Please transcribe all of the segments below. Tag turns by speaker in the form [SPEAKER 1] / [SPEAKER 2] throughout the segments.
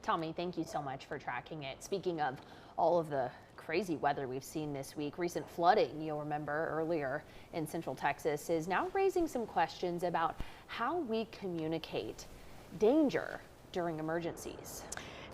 [SPEAKER 1] Tommy, thank you so much for tracking it. Speaking of all of the crazy weather we've seen this week, recent flooding, you'll remember earlier in Central Texas, is now raising some questions about how we communicate danger during emergencies.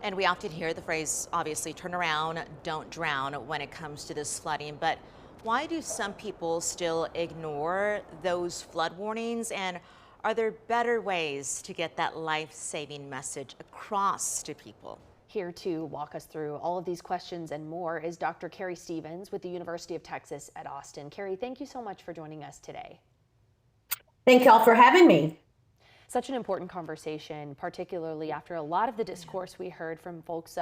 [SPEAKER 2] And we often hear the phrase, obviously, turn around, don't drown when it comes to this flooding. But why do some people still ignore those flood warnings? And are there better ways to get that life-saving message across to people?
[SPEAKER 1] Here to walk us through all of these questions and more is Dr. Keri Stephens with the University of Texas at Austin. Keri, thank you so much for joining us today.
[SPEAKER 3] Thank y'all for having me.
[SPEAKER 1] Such an important conversation, particularly after a lot of the discourse we heard from folks,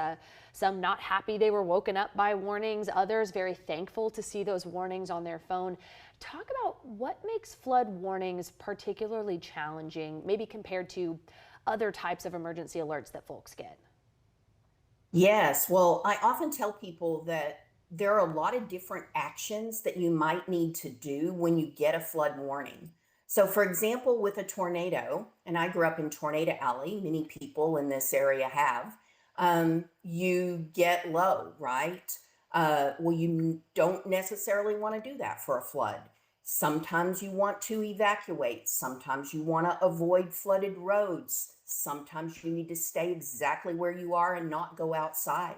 [SPEAKER 1] some not happy they were woken up by warnings, others very thankful to see those warnings on their phone. Talk about what makes flood warnings particularly challenging, maybe compared to other types of emergency alerts that folks get.
[SPEAKER 3] Yes, well, I often tell people that there are a lot of different actions that you might need to do when you get a flood warning. So, for example, with a tornado, and I grew up in Tornado Alley, many people in this area have, you get low, right? Well, you don't necessarily want to do that for a flood. Sometimes you want to evacuate, sometimes you want to avoid flooded roads, sometimes you need to stay exactly where you are and not go outside.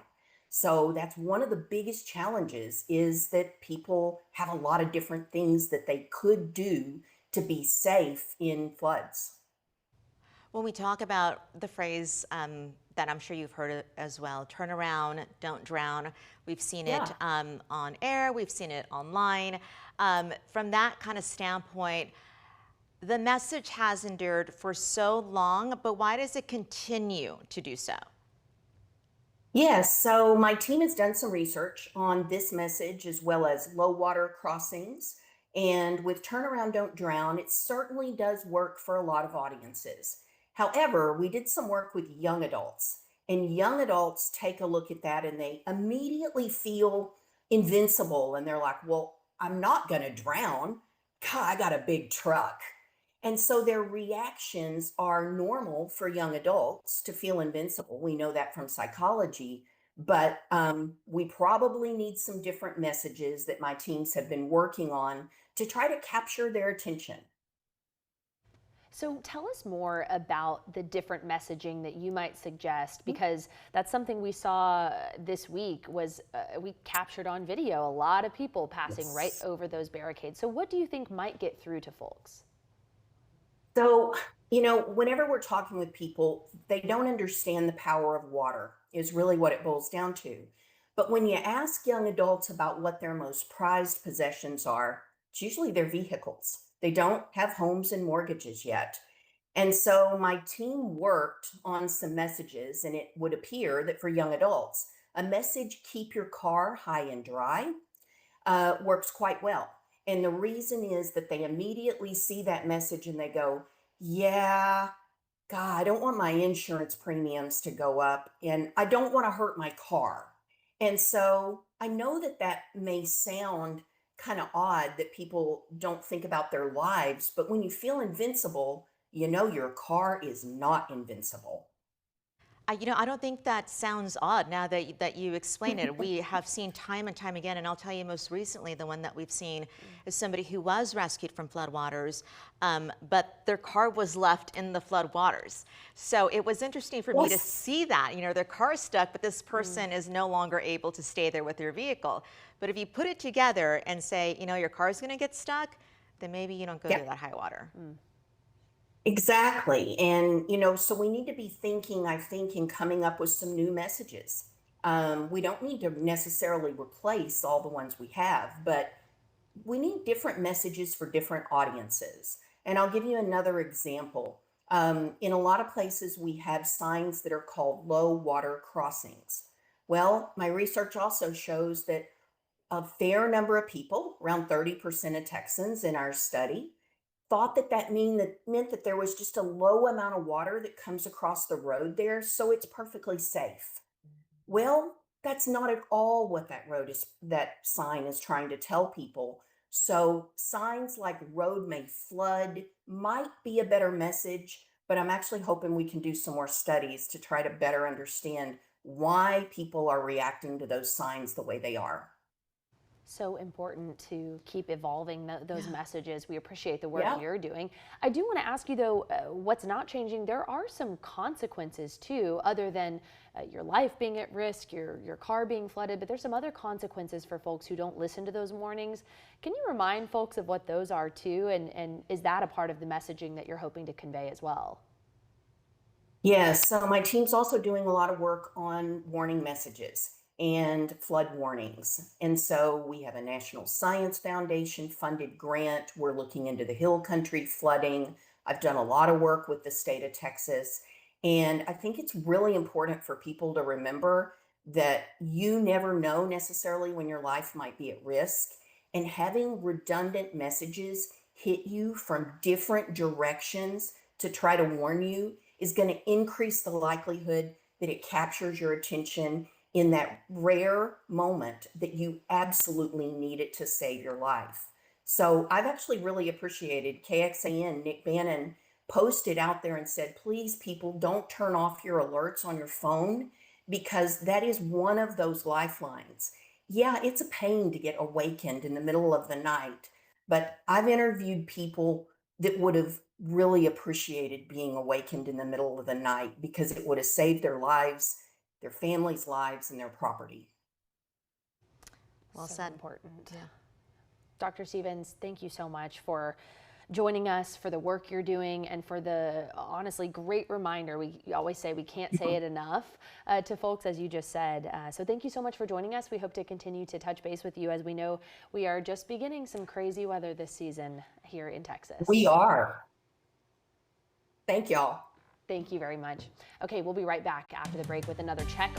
[SPEAKER 3] So that's one of the biggest challenges is that people have a lot of different things that they could do to be safe in floods.
[SPEAKER 2] When we talk about the phrase that I'm sure you've heard it as well, turn around, don't drown, we've seen it
[SPEAKER 3] Yeah.
[SPEAKER 2] on air, we've seen it online. From that kind of standpoint, the message has endured for so long, but why does it continue to do so?
[SPEAKER 3] Yes, so my team has done some research on this message as well as low water crossings. And with Turnaround Don't Drown, it certainly does work for a lot of audiences. However, we did some work with young adults, and young adults take a look at that and they immediately feel invincible. And they're like, well, I'm not going to drown. God, I got a big truck. And so their reactions are normal for young adults to feel invincible. We know that from psychology, but we probably need some different messages that my teams have been working on to try to capture their attention.
[SPEAKER 1] So tell us more about the different messaging that you might suggest, because that's something we saw this week was we captured on video a lot of people passing right
[SPEAKER 3] Yes.
[SPEAKER 1] over those barricades. So what do you think might get through to folks?
[SPEAKER 3] So, whenever we're talking with people, they don't understand the power of water, is really what it boils down to. But when you ask young adults about what their most prized possessions are, it's usually their vehicles. They don't have homes and mortgages yet. And so my team worked on some messages, and it would appear that for young adults, a message, keep your car high and dry, works quite well. And the reason is that they immediately see that message and they go, yeah, God, I don't want my insurance premiums to go up and I don't want to hurt my car. And so I know that that may sound kind of odd that people don't think about their lives, but when you feel invincible, you know your car is not invincible.
[SPEAKER 2] I don't think that sounds odd now that you explain it. We have seen time and time again, and I'll tell you most recently, the one that we've seen is somebody who was rescued from floodwaters, but their car was left in the floodwaters. So it was interesting for me to
[SPEAKER 3] Yes.
[SPEAKER 2] see that, their car is stuck, but this person is no longer able to stay there with their vehicle. But if you put it together and say, your car's gonna get stuck, then maybe you don't go
[SPEAKER 3] Yeah.
[SPEAKER 2] through that high water.
[SPEAKER 3] Exactly. And, so we need to be thinking, I think, and coming up with some new messages. We don't need to necessarily replace all the ones we have, but we need different messages for different audiences. And I'll give you another example. In a lot of places, we have signs that are called low water crossings. Well, my research also shows that a fair number of people, around 30% of Texans in our study, thought that that meant that there was just a low amount of water that comes across the road there, so it's perfectly safe. Well, that's not at all what that sign is trying to tell people. So signs like road may flood might be a better message, but I'm actually hoping we can do some more studies to try to better understand why people are reacting to those signs the way they are.
[SPEAKER 1] So important to keep evolving those
[SPEAKER 2] Yeah.
[SPEAKER 1] messages. We appreciate the work
[SPEAKER 3] Yeah.
[SPEAKER 1] you're doing. I do want to ask you though, what's not changing? There are some consequences too, other than your life being at risk, your car being flooded, but there's some other consequences for folks who don't listen to those warnings. Can you remind folks of what those are too? And is that a part of the messaging that you're hoping to convey as well?
[SPEAKER 3] Yes, so my team's also doing a lot of work on warning messages and flood warnings. And so we have a National Science Foundation funded grant. We're looking into the hill country flooding. I've done a lot of work with the state of Texas. And I think it's really important for people to remember that you never know necessarily when your life might be at risk. And having redundant messages hit you from different directions to try to warn you is going to increase the likelihood that it captures your attention in that rare moment that you absolutely need it to save your life. So I've actually really appreciated KXAN. Nick Bannon posted out there and said, please, people, don't turn off your alerts on your phone because that is one of those lifelines. Yeah, it's a pain to get awakened in the middle of the night, but I've interviewed people that would have really appreciated being awakened in the middle of the night because it would have saved their lives, their families' lives, and their property.
[SPEAKER 2] Well
[SPEAKER 1] So
[SPEAKER 2] said.
[SPEAKER 1] important.
[SPEAKER 2] Yeah.
[SPEAKER 1] Dr. Stephens, thank you so much for joining us, for the work you're doing, and for the honestly great reminder. We always say we can't say it enough to folks, as you just said. So thank you so much for joining us. We hope to continue to touch base with you as we know we are just beginning some crazy weather this season here in Texas.
[SPEAKER 3] We are. Thank y'all.
[SPEAKER 1] Thank you very much. Okay, we'll be right back after the break with another check